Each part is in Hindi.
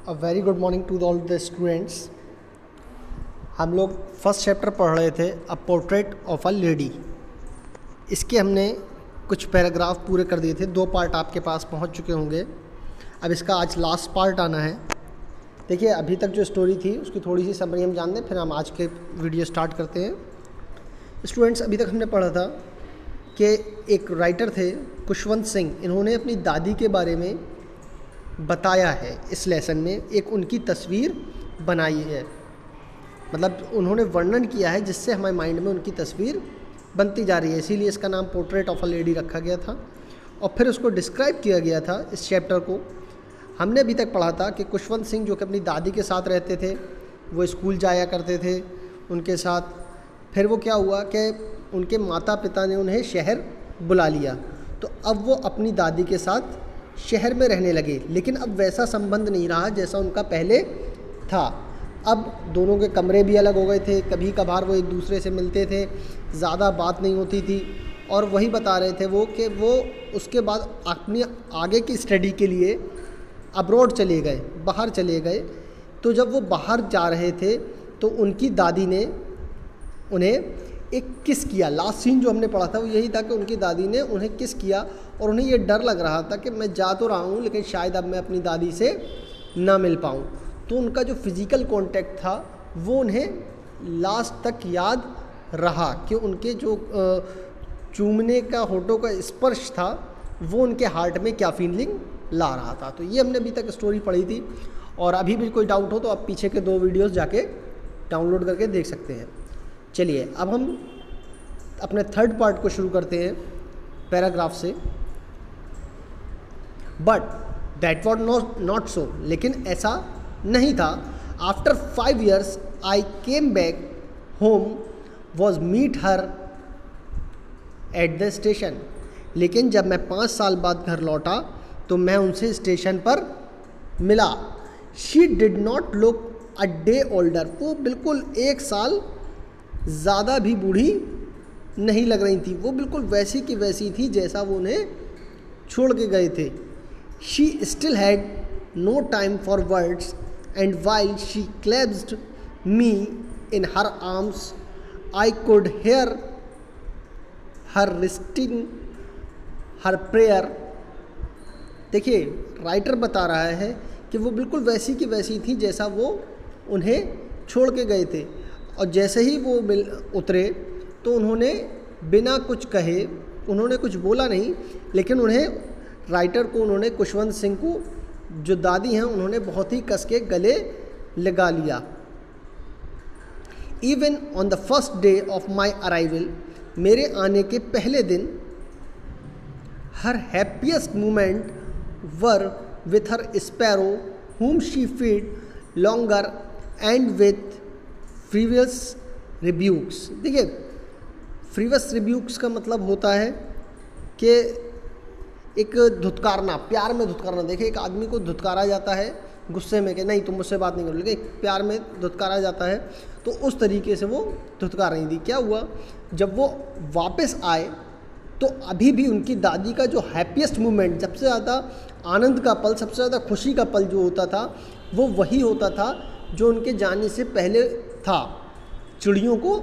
A very good morning to all the students. हम लोग फर्स्ट चैप्टर पढ़ रहे थे a portrait of a lady. इसके हमने कुछ पैराग्राफ पूरे कर दिए थे, 2 पार्ट आपके पास पहुंच चुके होंगे। अब इसका आज लास्ट पार्ट आना है। देखिए, अभी तक जो स्टोरी थी उसकी थोड़ी सी समरी हम जान लें, फिर हम आज के वीडियो स्टार्ट करते हैं। स्टूडेंट्स, अभी तक हमने पढ़ा था कि एक राइटर थे खुशवंत सिंह, इन्होंने अपनी दादी के बारे में बताया है। इस लेसन में एक उनकी तस्वीर बनाई है, मतलब उन्होंने वर्णन किया है जिससे हमारे माइंड में उनकी तस्वीर बनती जा रही है, इसीलिए इसका नाम पोर्ट्रेट ऑफ अ लेडी रखा गया था। और फिर उसको डिस्क्राइब किया गया था। इस चैप्टर को हमने अभी तक पढ़ा था कि खुशवंत सिंह जो कि अपनी दादी के साथ रहते थे, वो स्कूल जाया करते थे उनके साथ। फिर वो क्या हुआ कि उनके माता पिता ने उन्हें शहर बुला लिया, तो अब वो अपनी दादी के साथ शहर में रहने लगे। लेकिन अब वैसा संबंध नहीं रहा जैसा उनका पहले था। अब दोनों के कमरे भी अलग हो गए थे, कभी कभार वो एक दूसरे से मिलते थे, ज़्यादा बात नहीं होती थी। और वही बता रहे थे वो कि वो उसके बाद अपनी आगे की स्टडी के लिए अब्रॉड चले गए, बाहर चले गए। तो जब वो बाहर जा रहे थे तो उनकी दादी ने उन्हें एक किस किया। लास्ट सीन जो हमने पढ़ा था वो यही था कि उनकी दादी ने उन्हें किस किया और उन्हें ये डर लग रहा था कि मैं जा तो रहा हूँ लेकिन शायद अब मैं अपनी दादी से ना मिल पाऊँ। तो उनका जो फिज़िकल कांटेक्ट था वो उन्हें लास्ट तक याद रहा कि उनके जो चूमने का, होठों का स्पर्श था, वो उनके हार्ट में क्या फीलिंग ला रहा था। तो ये हमने अभी तक स्टोरी पढ़ी थी। और अभी भी कोई डाउट हो तो आप पीछे के 2 वीडियोज़ जाके डाउनलोड करके देख सकते हैं। चलिए, अब हम अपने थर्ड पार्ट को शुरू करते हैं पैराग्राफ से। But that was not so, लेकिन ऐसा नहीं था। After 5 years I came back home, was meet her at the station. लेकिन जब मैं 5 साल बाद घर लौटा तो मैं उनसे स्टेशन पर मिला। She did not look a day older, वो बिल्कुल 1 साल ज़्यादा भी बूढ़ी नहीं लग रही थी, वो बिल्कुल वैसी की वैसी थी जैसा वो उन्हें छोड़ के गए थे। She still had no time for words and while she clasped me in her arms I could hear her reciting her prayer. देखिए, राइटर बता रहा है कि वो बिल्कुल वैसी की वैसी थी जैसा वो उन्हें छोड़ के गए थे। और जैसे ही वो उतरे तो उन्होंने बिना कुछ कहे, उन्होंने कुछ बोला नहीं, लेकिन उन्हें, राइटर को, उन्होंने खुशवंत सिंह को, जो दादी हैं, उन्होंने बहुत ही कस के गले लगा लिया। Even on the first day of my arrival, मेरे आने के पहले दिन, her happiest moment were with her sparrow whom she fed longer and with frivolous rebukes। देखिए, फ्रीवस रिब्यूक्स का मतलब होता है कि एक धुतकारना, प्यार में धुतकारना। देखिए, एक आदमी को धुतकारा जाता है गुस्से में कि नहीं तुम मुझसे बात नहीं करो, लेकिन प्यार में धुतकारा जाता है, तो उस तरीके से वो धुतकार रही थी। क्या हुआ, जब वो वापस आए तो अभी भी उनकी दादी का जो हैप्पीएस्ट मोमेंट, सबसे ज़्यादा आनंद का पल, सबसे ज़्यादा खुशी का पल जो होता था, वो वही होता था जो उनके जाने से पहले था। चिड़ियों को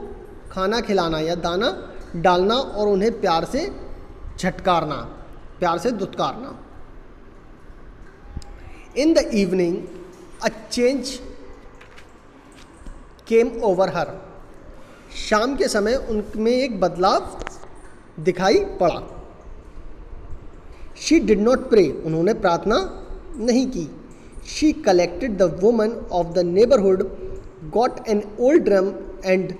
खाना खिलाना या दाना डालना और उन्हें प्यार से झटकारना, प्यार से धुतकारना। In the evening a change came over her, शाम के समय उनमें एक बदलाव दिखाई पड़ा। शी डिड नॉट प्रे, उन्होंने प्रार्थना नहीं की। She collected the woman of the neighbourhood, got an old drum and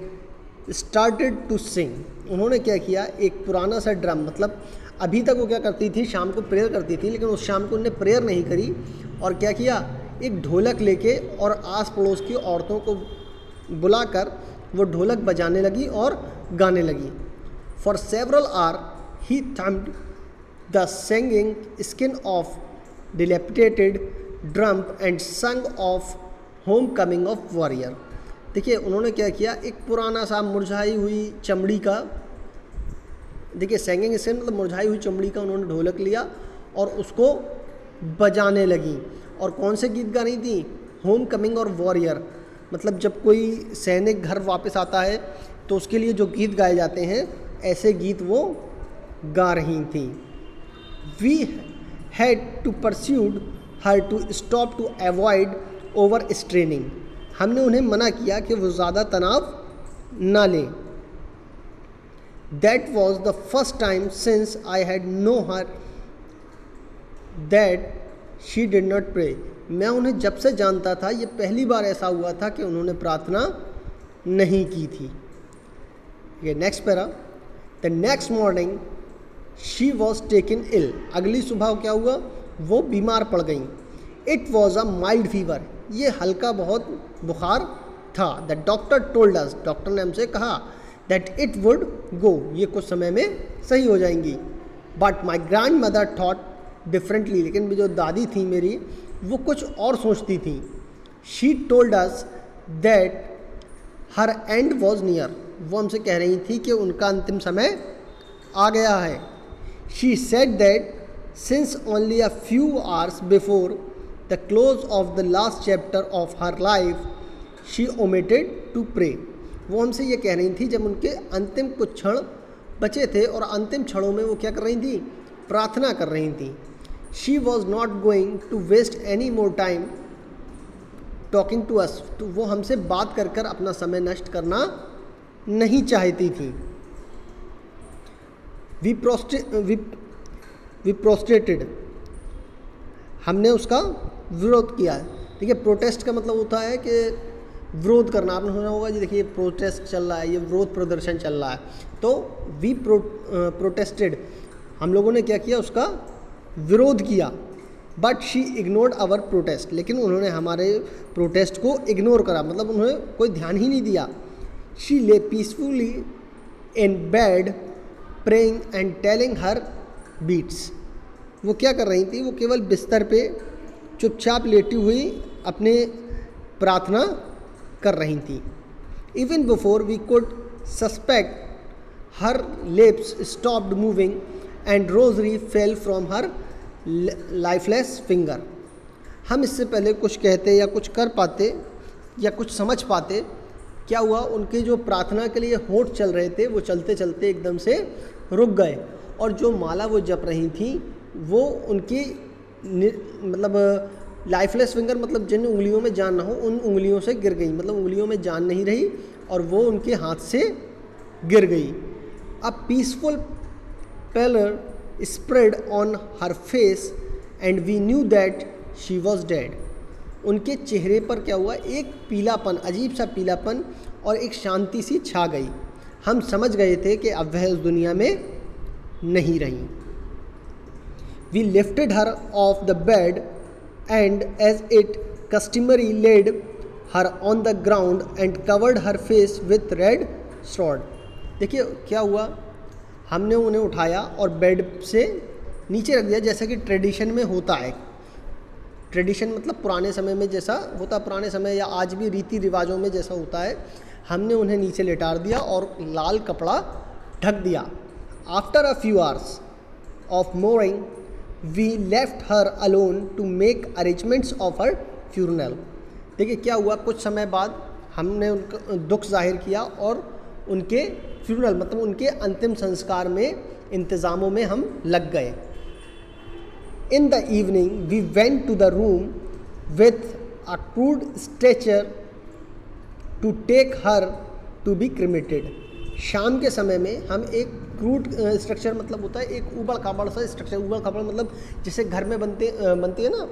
started to sing. उन्होंने क्या किया, एक पुराना सा ड्रम, मतलब अभी तक वो क्या करती थी, शाम को प्रेयर करती थी, लेकिन उस शाम को उन्होंने प्रेयर नहीं करी और क्या किया, एक ढोलक लेके और आस पड़ोस की औरतों को बुलाकर वो ढोलक बजाने लगी और गाने लगी। For several hour he thumped the singing skin of dilapidated drum and sang of home coming of warrior. देखिए, उन्होंने क्या किया, एक पुराना सा मुरझाई हुई चमड़ी का, देखिए सिंगिंग स्किन मतलब मुरझाई हुई चमड़ी का, उन्होंने ढोलक लिया और उसको बजाने लगी और कौन से गीत गा रही थी? होम कमिंग और वॉरियर, मतलब जब कोई सैनिक घर वापस आता है तो उसके लिए जो गीत गाए जाते हैं, ऐसे गीत वो गा रही थी। We had to persuade her to stop to avoid over straining, हमने उन्हें मना किया कि वो ज़्यादा तनाव ना लें। That was the first time since I had know her that she did not pray, मैं उन्हें जब से जानता था ये पहली बार ऐसा हुआ था कि उन्होंने प्रार्थना नहीं की थी। ये next para, the next morning she was taken ill, अगली सुबह क्या हुआ? वो बीमार पड़ गई। It was a mild fever, ये हल्का बहुत बुखार था। The doctor told us, doctor ने हमसे कहा दैट इट वुड गो, ये कुछ समय में सही हो जाएंगी। But my grand mother thought differently, लेकिन जो दादी थी मेरी वो कुछ और सोचती थी। She told us that her and was near, वो हमसे कह रही थी कि उनका अंतिम समय आ गया है। She said that since only a few hours before the close of the last chapter of her life she omitted to pray, वो हमसे ये कह रही थी जब उनके अंतिम कुछ क्षण बचे थे और अंतिम क्षणों में वो क्या कर रही थी? प्रार्थना कर रही थी। She was not going to waste any more time talking to us, तो वो हमसे बात कर कर अपना समय नष्ट करना नहीं चाहती थी। वी प्रोस्ट्रेटेड, हमने उसका विरोध किया है। देखिए प्रोटेस्ट का मतलब होता है कि विरोध करना, आपने सुना होगा जी, देखिए प्रोटेस्ट चल रहा है, ये विरोध प्रदर्शन चल रहा है, तो वी प्रोटेस्टेड, हम लोगों ने क्या किया? उसका विरोध किया। But she ignored our protest, लेकिन उन्होंने हमारे प्रोटेस्ट को इग्नोर करा, मतलब उन्हें कोई ध्यान ही नहीं दिया। She lay peacefully in bed praying and telling her beads, वो क्या कर रही थी? वो केवल बिस्तर पे चुपचाप लेटी हुई अपने प्रार्थना कर रही थी। Even before we could suspect her lips stopped moving and rosary fell from her lifeless finger, हम इससे पहले कुछ कहते या कुछ कर पाते या कुछ समझ पाते, क्या हुआ? उनके जो प्रार्थना के लिए होंठ चल रहे थे वो चलते चलते एकदम से रुक गए, और जो माला वो जप रही थी वो उनकी मतलब लाइफलेस फिंगर, मतलब जिन उंगलियों में जान ना हो उन उंगलियों से गिर गई, मतलब उंगलियों में जान नहीं रही और वो उनके हाथ से गिर गई। A peaceful pallor spread on her face and we knew that she was dead, उनके चेहरे पर क्या हुआ? एक पीलापन, अजीब सा पीलापन और एक शांति सी छा गई। हम समझ गए थे कि अब वह उस दुनिया में नहीं रही। We lifted her off the bed and as it customary laid her on the ground and covered her face with red shroud. देखिए क्या हुआ, हमने उन्हें उठाया और बेड से नीचे रख दिया, जैसा कि ट्रेडिशन में होता है। ट्रेडिशन मतलब पुराने समय में जैसा होता, पुराने समय या आज भी रीति रिवाजों में जैसा होता है, हमने उन्हें नीचे लेटार दिया और लाल कपड़ा ढक दिया। After a few hours of mourning we left her alone to make arrangements of her funeral. देखिए क्या हुआ, कुछ समय बाद हमने उनका दुख जाहिर किया और उनके फ्यूनरल मतलब उनके अंतिम संस्कार में इंतज़ामों में हम लग गए। In the evening, we went to the room with a crude stretcher to take her to be cremated. शाम के समय में हम एक क्रूड स्ट्रक्चर मतलब होता है एक ऊबड़ खाबड़ सा स्ट्रक्चर, ऊबड़ खाबड़ मतलब जैसे घर में बनती है ना,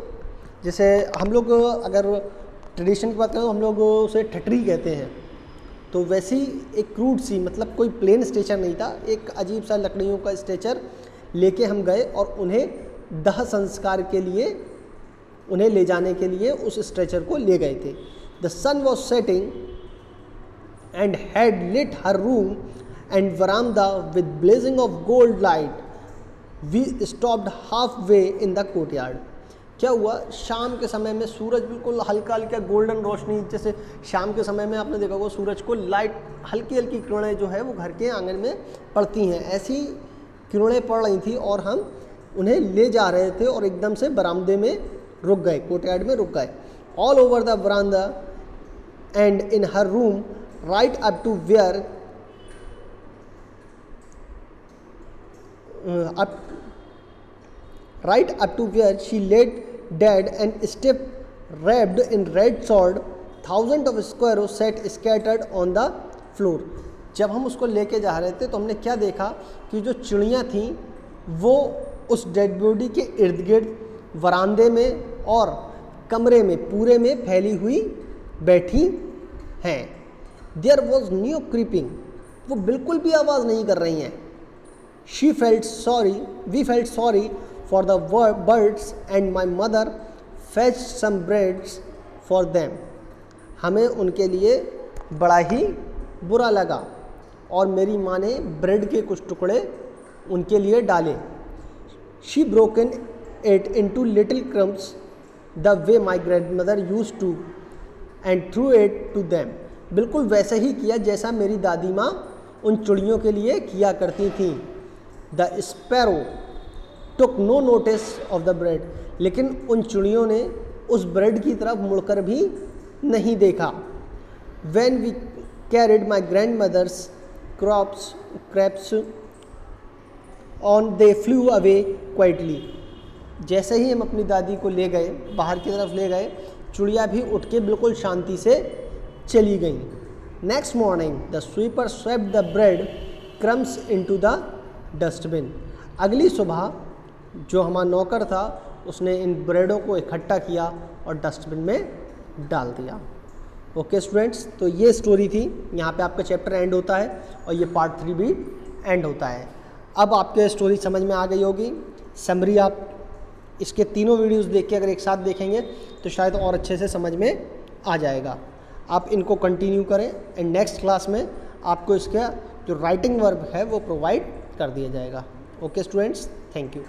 जैसे हम लोग अगर ट्रेडिशन की बात करें तो हम लोग उसे ठटरी कहते हैं, तो वैसी एक क्रूड सी मतलब कोई प्लेन स्ट्रेचर नहीं था, एक अजीब सा लकड़ियों का स्ट्रेचर लेके हम गए और उन्हें दाह संस्कार के लिए उन्हें ले जाने के लिए उस स्ट्रेचर को ले गए थे। The sun was setting and had lit her room and verandah with blazing of gold light. We stopped half way in the courtyard. क्या हुआ, शाम के समय में सूरज बिल्कुल हल्का हल्का गोल्डन रोशनी, जैसे शाम के समय में आपने देखा होगा सूरज को लाइट हल्की हल्की किरणें जो है वो घर के आंगन में पड़ती हैं, ऐसी किरणें पड़ रही थी और हम उन्हें ले जा रहे थे और एकदम से बरामदे में रुक गए, कोर्टयार्ड में रुक गए। All over the verandah and in her room right up to where she laid dead and stiff wrapped in red sword, thousands of squirrels sat scattered on the floor। जब हम उसको लेके जा रहे थे तो हमने क्या देखा कि जो चिड़ियाँ थीं वो उस डेड बॉडी के इर्द गिर्द वरांदे में और कमरे में पूरे में फैली हुई बैठी हैं। देयर वॉज न्यू क्रीपिंग, वो बिल्कुल भी आवाज़ नहीं कर रही हैं। we felt sorry for the birds and my mother fetched some breads for them। हमें उनके लिए बड़ा ही बुरा लगा और मेरी माँ ने ब्रेड के कुछ टुकड़े उनके लिए डाले। She broken it into little crumbs the way my grandmother used to and threw it to them। बिल्कुल वैसे ही किया जैसा मेरी दादी माँ उन चिड़ियों के लिए किया करती थी। The sparrow took no notice of the bread, लेकिन उन चिड़ियों ने उस ब्रेड की तरफ मुड़कर भी नहीं देखा। When we carried my grandmother's crabs on, they flew away quietly। जैसे ही हम अपनी दादी को ले गए, बाहर की तरफ ले गए, चिड़िया भी उठ के बिल्कुल शांति से चली गईं। Next morning the sweeper swept the bread crumbs into the dustbin. अगली सुबह जो हमारा नौकर था उसने इन ब्रेडों को इकट्ठा किया और डस्टबिन में डाल दिया। ओके स्टूडेंट्स, तो ये स्टोरी थी। यहाँ पे आपका चैप्टर एंड होता है और ये पार्ट 3 भी एंड होता है। अब आपके स्टोरी समझ में आ गई होगी। समरी आप इसके तीनों वीडियोस देख के अगर एक साथ देखेंगे तो शायद और अच्छे से समझ में आ जाएगा। आप इनको कंटिन्यू करें एंड नेक्स्ट क्लास में आपको इसका जो राइटिंग वर्ब है वो प्रोवाइड कर दिया जाएगा। Okay students, thank you.